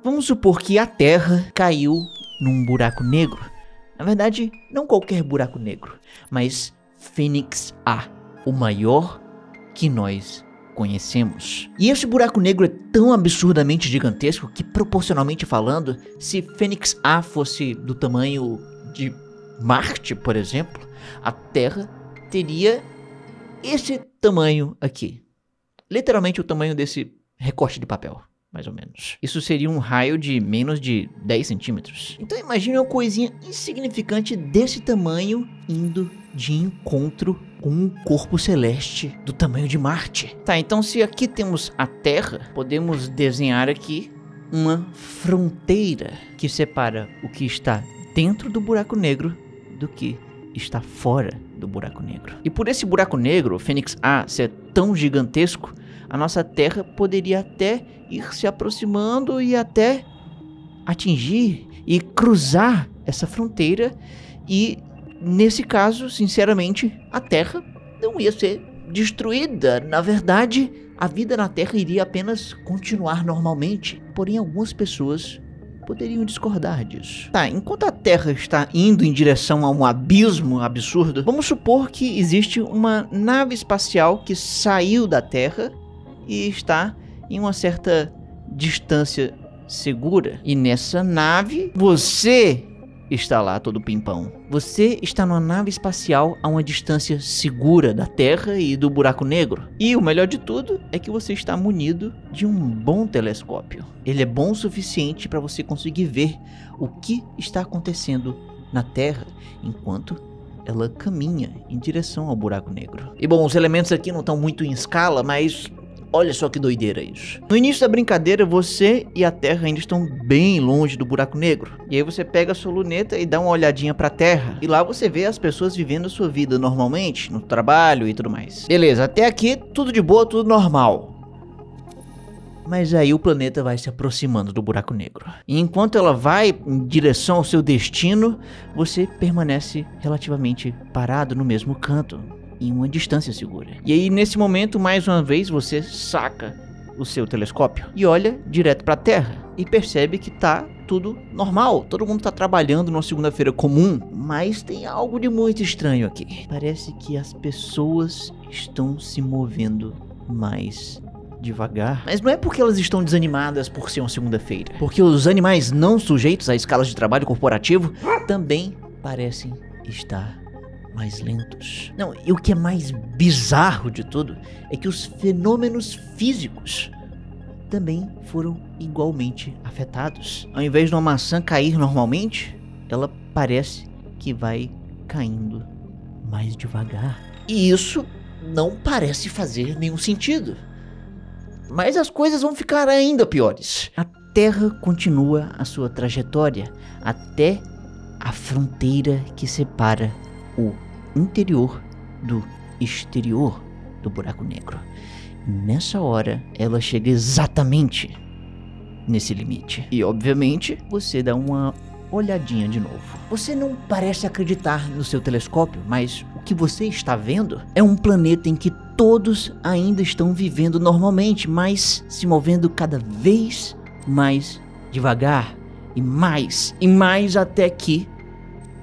Vamos supor que a Terra caiu num buraco negro. Na verdade, não qualquer buraco negro, mas Fênix A, o maior que nós conhecemos. E esse buraco negro é tão absurdamente gigantesco que, proporcionalmente falando, se Fênix A fosse do tamanho de Marte, por exemplo, a Terra teria esse tamanho aqui. Literalmente o tamanho desse recorte de papel, mais ou menos. Isso seria um raio de menos de 10 centímetros. Então imagine uma coisinha insignificante desse tamanho indo de encontro com um corpo celeste do tamanho de Marte. Tá, então se aqui temos a Terra, podemos desenhar aqui uma fronteira que separa o que está dentro do buraco negro do que está fora do buraco negro. E por esse buraco negro, o Fênix A, ser tão gigantesco, a nossa Terra poderia até ir se aproximando e até atingir e cruzar essa fronteira, e nesse caso, sinceramente, a Terra não ia ser destruída. Na verdade, a vida na Terra iria apenas continuar normalmente. Porém, algumas pessoas poderiam discordar disso. Tá, enquanto a Terra está indo em direção a um abismo absurdo, vamos supor que existe uma nave espacial que saiu da Terra e está em uma certa distância segura. E nessa nave, você está lá todo pimpão. Você está numa nave espacial a uma distância segura da Terra e do buraco negro. E o melhor de tudo é que você está munido de um bom telescópio. Ele é bom o suficiente para você conseguir ver o que está acontecendo na Terra enquanto ela caminha em direção ao buraco negro. E bom, os elementos aqui não estão muito em escala, mas olha só que doideira isso. No início da brincadeira, você e a Terra ainda estão bem longe do buraco negro. E aí você pega a sua luneta e dá uma olhadinha pra Terra. E lá você vê as pessoas vivendo a sua vida normalmente, no trabalho e tudo mais. Beleza, até aqui tudo de boa, tudo normal. Mas aí o planeta vai se aproximando do buraco negro. E enquanto ela vai em direção ao seu destino, você permanece relativamente parado no mesmo canto, em uma distância segura. E aí nesse momento, mais uma vez, você saca o seu telescópio e olha direto para a Terra e percebe que tá tudo normal. Todo mundo tá trabalhando numa segunda-feira comum, mas tem algo de muito estranho aqui. Parece que as pessoas estão se movendo mais devagar. Mas não é porque elas estão desanimadas por ser uma segunda-feira, porque os animais não sujeitos a escalas de trabalho corporativo também parecem estar mais lentos. Não, e o que é mais bizarro de tudo é que os fenômenos físicos também foram igualmente afetados. Ao invés de uma maçã cair normalmente, ela parece que vai caindo mais devagar. E isso não parece fazer nenhum sentido. Mas as coisas vão ficar ainda piores. A Terra continua a sua trajetória até a fronteira que separa o interior do exterior do buraco negro. Nessa hora, ela chega exatamente nesse limite. E obviamente, você dá uma olhadinha de novo. Você não parece acreditar no seu telescópio, mas o que você está vendo é um planeta em que todos ainda estão vivendo normalmente, mas se movendo cada vez mais devagar e mais até que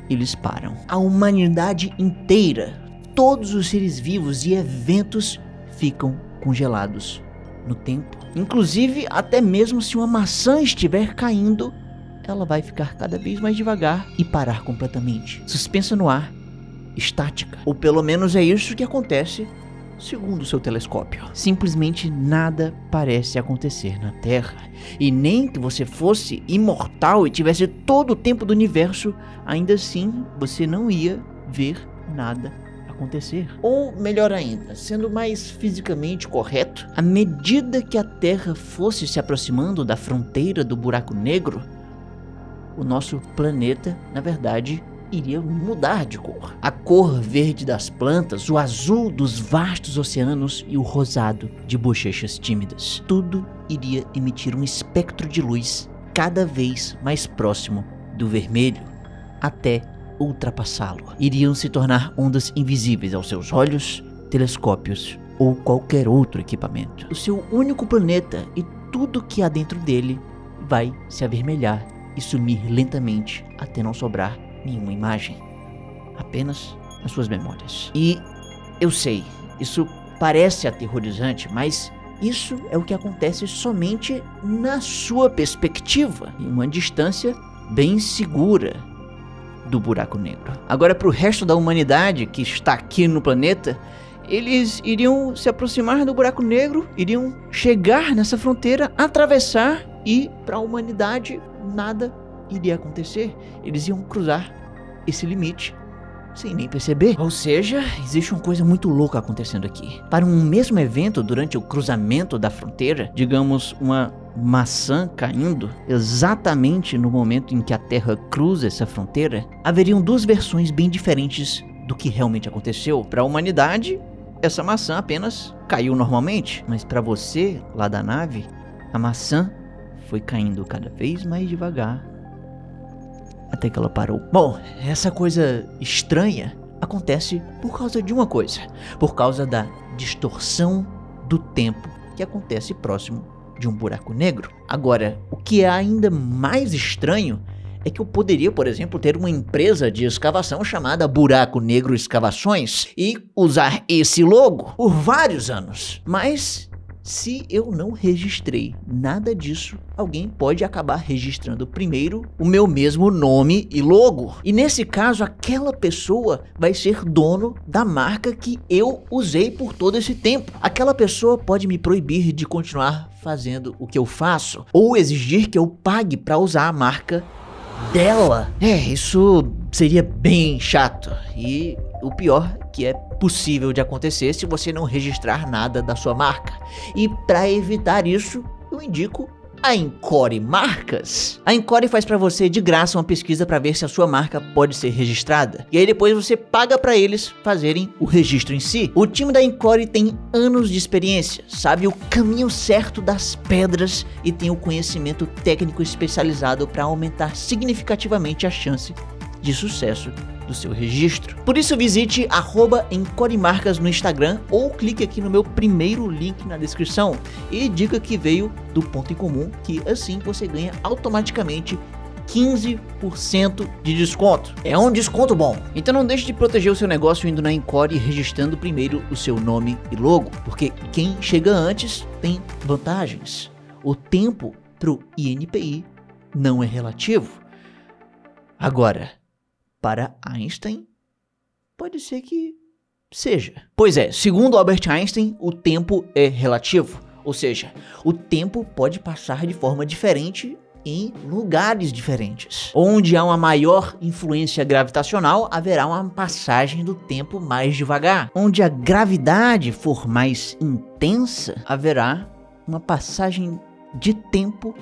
eles param. A humanidade inteira, todos os seres vivos e eventos ficam congelados no tempo. Inclusive, até mesmo se uma maçã estiver caindo, ela vai ficar cada vez mais devagar e parar completamente, suspensa no ar, estática. Ou pelo menos é isso que acontece segundo o seu telescópio. Simplesmente nada parece acontecer na Terra. E nem que você fosse imortal e tivesse todo o tempo do universo, ainda assim você não ia ver nada acontecer. Ou melhor ainda, sendo mais fisicamente correto, à medida que a Terra fosse se aproximando da fronteira do buraco negro, o nosso planeta, na verdade, iria mudar de cor. A cor verde das plantas, o azul dos vastos oceanos e o rosado de bochechas tímidas. Tudo iria emitir um espectro de luz cada vez mais próximo do vermelho, até ultrapassá-lo. Iriam se tornar ondas invisíveis aos seus olhos, telescópios ou qualquer outro equipamento. O seu único planeta e tudo que há dentro dele vai se avermelhar e sumir lentamente até não sobrar nenhuma imagem, apenas as suas memórias. E eu sei, isso parece aterrorizante, mas isso é o que acontece somente na sua perspectiva, em uma distância bem segura do buraco negro. Agora, para o resto da humanidade que está aqui no planeta, eles iriam se aproximar do buraco negro, iriam chegar nessa fronteira, atravessar, e para a humanidade nada iria acontecer. Eles iam cruzar esse limite sem nem perceber. Ou seja, existe uma coisa muito louca acontecendo aqui. Para um mesmo evento, durante o cruzamento da fronteira, digamos uma maçã caindo exatamente no momento em que a Terra cruza essa fronteira, haveriam duas versões bem diferentes do que realmente aconteceu. Para a humanidade, essa maçã apenas caiu normalmente, mas para você, lá da nave, a maçã foi caindo cada vez mais devagar, até que ela parou. Bom, essa coisa estranha acontece por causa de uma coisa. Por causa da distorção do tempo que acontece próximo de um buraco negro. Agora, o que é ainda mais estranho é que eu poderia, por exemplo, ter uma empresa de escavação chamada Buraco Negro Escavações e usar esse logo por vários anos. Mas se eu não registrei nada disso, alguém pode acabar registrando primeiro o meu mesmo nome e logo. E nesse caso, aquela pessoa vai ser dono da marca que eu usei por todo esse tempo. Aquela pessoa pode me proibir de continuar fazendo o que eu faço, ou exigir que eu pague para usar a marca dela. Isso seria bem chato. E o pior que é possível de acontecer se você não registrar nada da sua marca. E para evitar isso, eu indico a Encore Marcas. A Encore faz para você de graça uma pesquisa para ver se a sua marca pode ser registrada. E aí depois você paga para eles fazerem o registro em si. O time da Encore tem anos de experiência, sabe o caminho certo das pedras e tem o conhecimento técnico especializado para aumentar significativamente a chance de sucesso do seu registro. Por isso visite @EncoreMarcas no Instagram ou clique aqui no meu primeiro link na descrição e diga que veio do Ponto em Comum, que assim você ganha automaticamente 15% de desconto. É um desconto bom. Então não deixe de proteger o seu negócio indo na Encore e registrando primeiro o seu nome e logo, porque quem chega antes tem vantagens. O tempo pro INPI não é relativo. Agora, para Einstein, pode ser que seja. Pois é, segundo Albert Einstein, o tempo é relativo. Ou seja, o tempo pode passar de forma diferente em lugares diferentes. Onde há uma maior influência gravitacional, haverá uma passagem do tempo mais devagar. Onde a gravidade for mais intensa, haverá uma passagem de tempo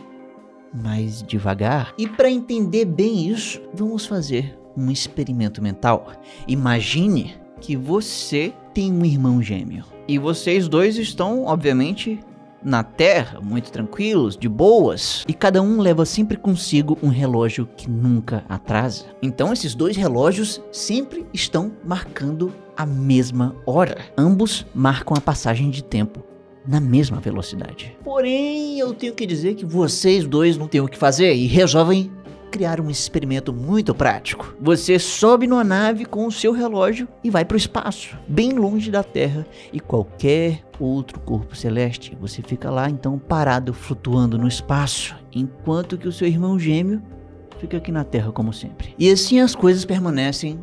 mais devagar. E para entender bem isso, vamos fazer um experimento mental. Imagine que você tem um irmão gêmeo e vocês dois estão, obviamente, na Terra, muito tranquilos, de boas, e cada um leva sempre consigo um relógio que nunca atrasa. Então esses dois relógios sempre estão marcando a mesma hora. Ambos marcam a passagem de tempo na mesma velocidade. Porém, eu tenho que dizer que vocês dois não têm o que fazer e resolvem criar um experimento muito prático. Você sobe numa nave com o seu relógio e vai para o espaço, bem longe da Terra e qualquer outro corpo celeste. Você fica lá então parado, flutuando no espaço, enquanto que o seu irmão gêmeo fica aqui na Terra como sempre. E assim as coisas permanecem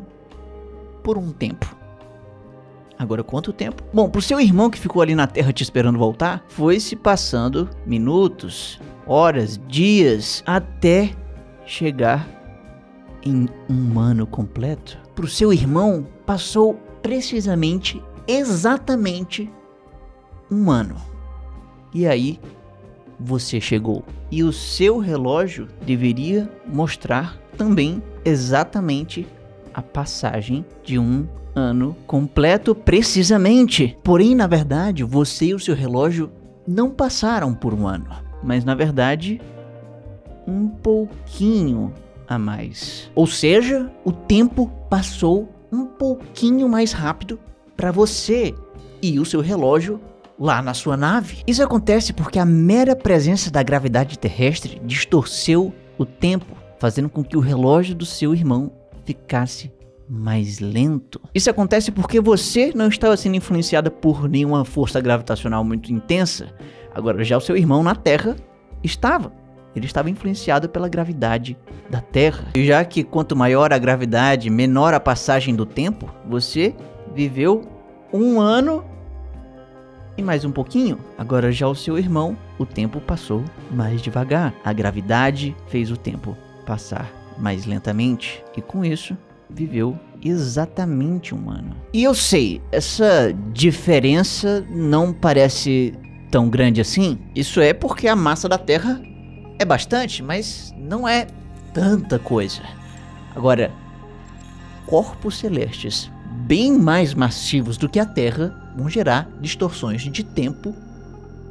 por um tempo. Agora, quanto tempo? Bom, pro seu irmão que ficou ali na Terra te esperando voltar, foi se passando minutos, horas, dias, até chegar em um ano completo. Pro seu irmão, passou precisamente, exatamente um ano. E aí, você chegou. E o seu relógio deveria mostrar também exatamente a passagem de um ano completo precisamente. Porém, na verdade, você e o seu relógio não passaram por um ano, mas na verdade um pouquinho a mais. Ou seja, o tempo passou um pouquinho mais rápido para você e o seu relógio lá na sua nave. Isso acontece porque a mera presença da gravidade terrestre distorceu o tempo, fazendo com que o relógio do seu irmão ficasse mais lento. Isso acontece porque você não estava sendo influenciada por nenhuma força gravitacional muito intensa. Agora, já o seu irmão na Terra estava. Ele estava influenciado pela gravidade da Terra. E já que quanto maior a gravidade, menor a passagem do tempo, você viveu 1 ano e mais um pouquinho. Agora já o seu irmão, o tempo passou mais devagar. A gravidade fez o tempo passar mais lentamente. E com isso, viveu exatamente 1 ano. E eu sei, essa diferença não parece tão grande assim. Isso é porque a massa da Terra é bastante, mas não é tanta coisa. Agora, corpos celestes bem mais massivos do que a Terra vão gerar distorções de tempo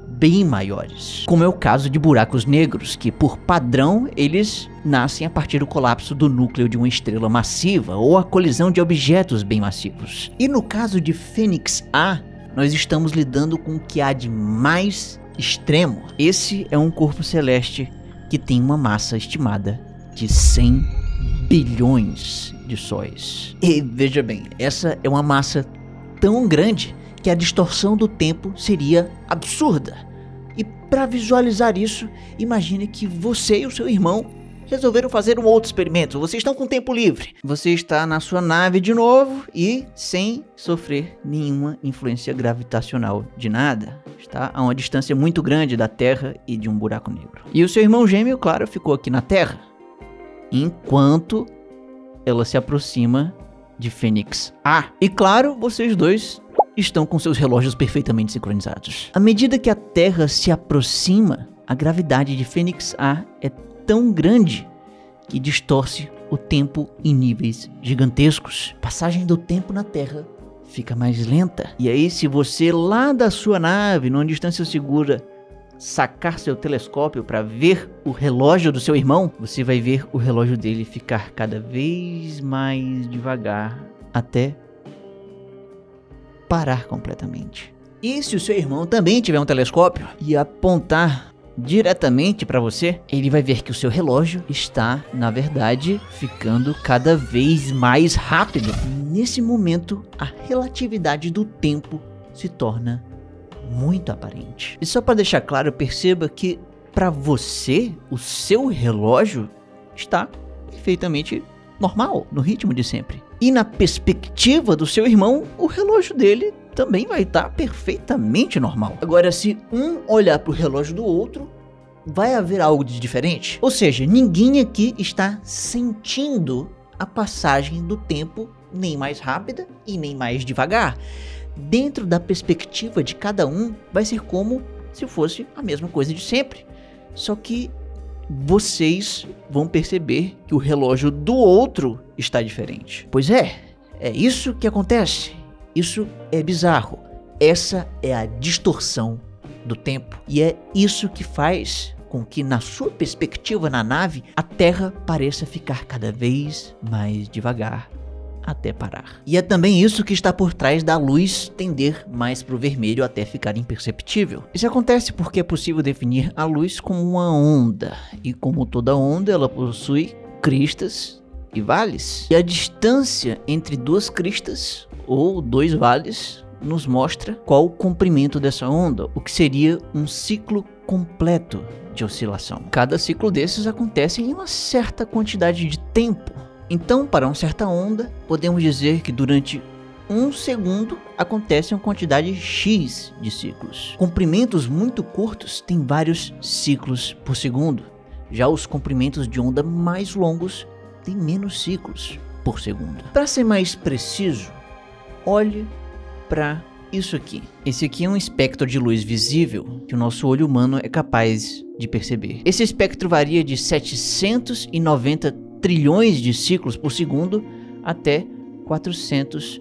bem maiores. Como é o caso de buracos negros, que por padrão eles nascem a partir do colapso do núcleo de uma estrela massiva ou a colisão de objetos bem massivos. E no caso de Fênix A, nós estamos lidando com o que há de mais extremo. Esse é um corpo celeste que tem uma massa estimada de 100 bilhões de sóis. E veja bem, essa é uma massa tão grande que a distorção do tempo seria absurda. E para visualizar isso, imagine que você e o seu irmão resolveram fazer um outro experimento. Vocês estão com tempo livre. Você está na sua nave de novo e sem sofrer nenhuma influência gravitacional de nada. Está a uma distância muito grande da Terra e de um buraco negro. E o seu irmão gêmeo, claro, ficou aqui na Terra, enquanto ela se aproxima de Fênix A. E claro, vocês dois estão com seus relógios perfeitamente sincronizados. À medida que a Terra se aproxima, a gravidade de Fênix A é tão grande que distorce o tempo em níveis gigantescos. A passagem do tempo na Terra fica mais lenta. E aí, se você lá da sua nave, numa distância segura, sacar seu telescópio para ver o relógio do seu irmão, você vai ver o relógio dele ficar cada vez mais devagar até parar completamente. E se o seu irmão também tiver um telescópio e apontar diretamente para você, ele vai ver que o seu relógio está, na verdade, ficando cada vez mais rápido. Nesse momento, a relatividade do tempo se torna muito aparente. E só para deixar claro, perceba que para você, o seu relógio está perfeitamente normal, no ritmo de sempre. E na perspectiva do seu irmão, o relógio dele também vai estar perfeitamente normal. Agora, se um olhar para o relógio do outro, vai haver algo de diferente. Ou seja, ninguém aqui está sentindo a passagem do tempo nem mais rápida e nem mais devagar. Dentro da perspectiva de cada um, vai ser como se fosse a mesma coisa de sempre. Só que vocês vão perceber que o relógio do outro está diferente. Pois é isso que acontece. Isso é bizarro. Essa é a distorção do tempo. E é isso que faz com que, na sua perspectiva na nave, a Terra pareça ficar cada vez mais devagar até parar. E é também isso que está por trás da luz tender mais para o vermelho até ficar imperceptível. Isso acontece porque é possível definir a luz como uma onda, e como toda onda, ela possui cristas e vales. E a distância entre duas cristas ou dois vales nos mostra qual o comprimento dessa onda, o que seria um ciclo completo de oscilação. Cada ciclo desses acontece em uma certa quantidade de tempo. Então, para uma certa onda, podemos dizer que durante 1 segundo acontece uma quantidade X de ciclos. Comprimentos muito curtos têm vários ciclos por segundo. Já os comprimentos de onda mais longos têm menos ciclos por segundo. Para ser mais preciso, olhe para isso aqui. Esse aqui é um espectro de luz visível que o nosso olho humano é capaz de perceber. Esse espectro varia de 790 trilhões de ciclos por segundo até 400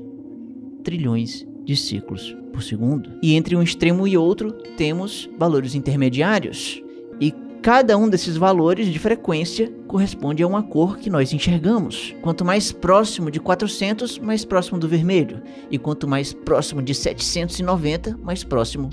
trilhões de ciclos por segundo. E entre um extremo e outro temos valores intermediários. E cada um desses valores de frequência corresponde a uma cor que nós enxergamos. Quanto mais próximo de 400, mais próximo do vermelho. E quanto mais próximo de 790, mais próximo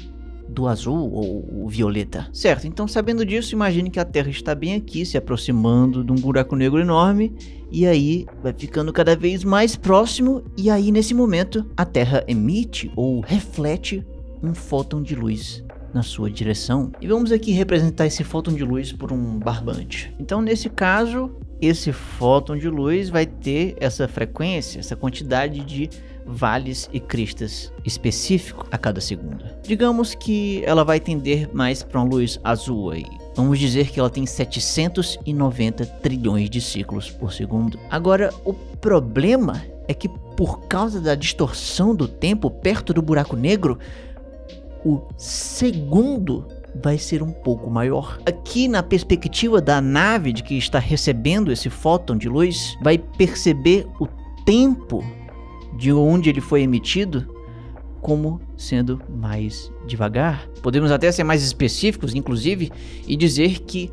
do azul ou violeta. Certo, então sabendo disso, imagine que a Terra está bem aqui, se aproximando de um buraco negro enorme, e aí vai ficando cada vez mais próximo, e aí nesse momento a Terra emite ou reflete um fóton de luz na sua direção. E vamos aqui representar esse fóton de luz por um barbante. Então nesse caso, esse fóton de luz vai ter essa frequência, essa quantidade de vales e cristas específico a cada segundo. Digamos que ela vai tender mais para uma luz azul aí. Vamos dizer que ela tem 790 trilhões de ciclos por segundo. Agora, o problema é que por causa da distorção do tempo perto do buraco negro, o segundo vai ser um pouco maior. Aqui na perspectiva da nave de que está recebendo esse fóton de luz, vai perceber o tempo de onde ele foi emitido como sendo mais devagar. Podemos até ser mais específicos, inclusive, e dizer que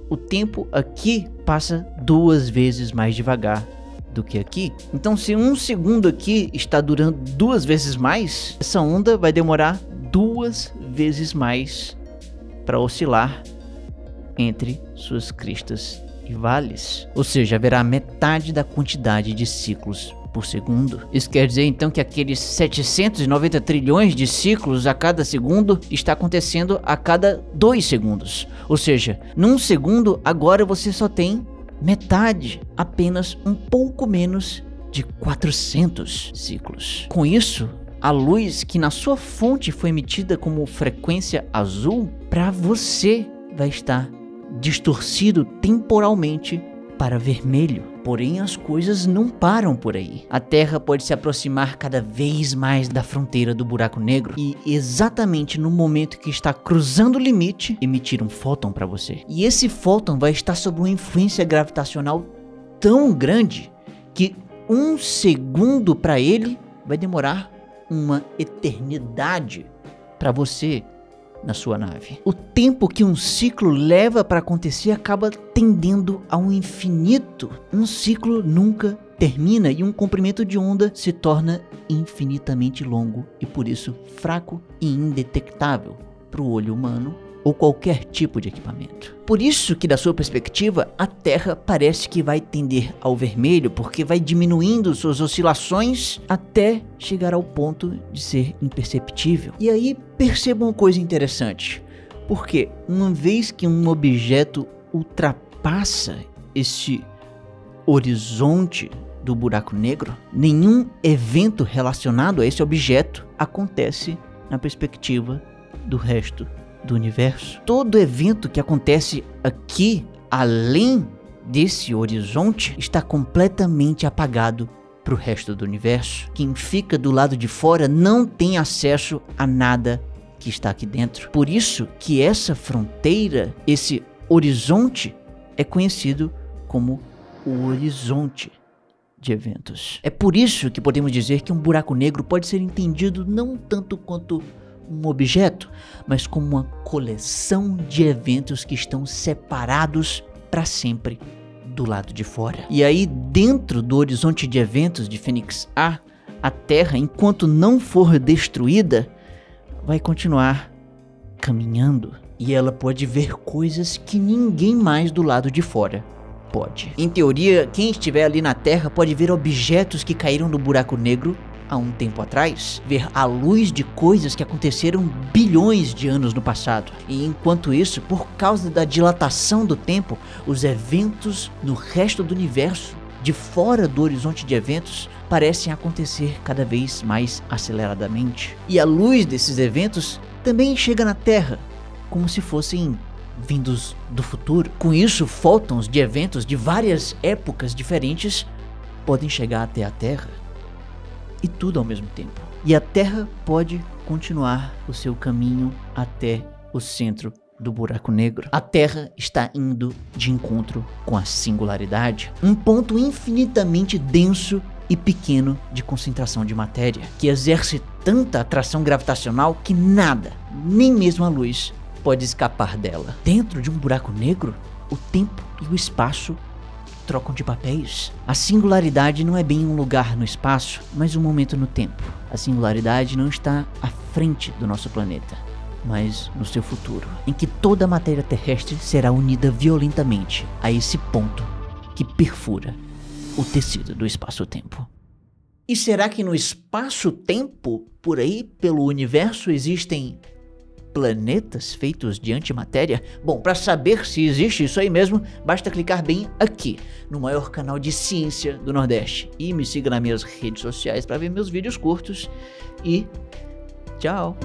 o tempo aqui passa 2 vezes mais devagar do que aqui. Então, se um segundo aqui está durando 2 vezes mais, essa onda vai demorar 2 vezes mais para oscilar entre suas cristas e vales. Ou seja, haverá metade da quantidade de ciclos por segundo. Isso quer dizer então que aqueles 790 trilhões de ciclos a cada segundo está acontecendo a cada 2 segundos. Ou seja, num segundo agora você só tem metade, apenas um pouco menos de 400 ciclos. Com isso, a luz que na sua fonte foi emitida como frequência azul, para você vai estar distorcido temporalmente para vermelho. Porém, as coisas não param por aí. A Terra pode se aproximar cada vez mais da fronteira do buraco negro e exatamente no momento que está cruzando o limite, emitir um fóton para você. E esse fóton vai estar sob uma influência gravitacional tão grande que 1 segundo para ele vai demorar uma eternidade para você na sua nave. O tempo que um ciclo leva para acontecer acaba tendendo ao infinito. Um ciclo nunca termina e um comprimento de onda se torna infinitamente longo e por isso fraco e indetectável para o olho humano ou qualquer tipo de equipamento. Por isso que da sua perspectiva a Terra parece que vai tender ao vermelho, porque vai diminuindo suas oscilações até chegar ao ponto de ser imperceptível. E aí perceba uma coisa interessante, porque uma vez que um objeto ultrapassa esse horizonte do buraco negro, nenhum evento relacionado a esse objeto acontece na perspectiva do resto do universo. Todo evento que acontece aqui, além desse horizonte, está completamente apagado para o resto do universo. Quem fica do lado de fora não tem acesso a nada que está aqui dentro. Por isso que essa fronteira, esse horizonte, é conhecido como o horizonte de eventos. É por isso que podemos dizer que um buraco negro pode ser entendido não tanto quanto um objeto, mas como uma coleção de eventos que estão separados para sempre do lado de fora. E aí, dentro do horizonte de eventos de Fênix A, a Terra, enquanto não for destruída, vai continuar caminhando. E ela pode ver coisas que ninguém mais do lado de fora pode. Em teoria, quem estiver ali na Terra pode ver objetos que caíram no buraco negro há um tempo atrás, ver a luz de coisas que aconteceram bilhões de anos no passado. E enquanto isso, por causa da dilatação do tempo, os eventos no resto do universo, de fora do horizonte de eventos, parecem acontecer cada vez mais aceleradamente. E a luz desses eventos também chega na Terra, como se fossem vindos do futuro. Com isso, fótons de eventos de várias épocas diferentes podem chegar até a Terra. E tudo ao mesmo tempo. E a Terra pode continuar o seu caminho até o centro do buraco negro. A Terra está indo de encontro com a singularidade, um ponto infinitamente denso e pequeno de concentração de matéria, que exerce tanta atração gravitacional que nada, nem mesmo a luz, pode escapar dela. Dentro de um buraco negro, o tempo e o espaço trocam de papéis. A singularidade não é bem um lugar no espaço, mas um momento no tempo. A singularidade não está à frente do nosso planeta, mas no seu futuro, em que toda a matéria terrestre será unida violentamente a esse ponto que perfura o tecido do espaço-tempo. E será que no espaço-tempo, por aí, pelo universo, existem planetas feitos de antimatéria? Bom, para saber se existe isso aí mesmo, basta clicar bem aqui, no maior canal de ciência do Nordeste. E me siga nas minhas redes sociais para ver meus vídeos curtos. E tchau!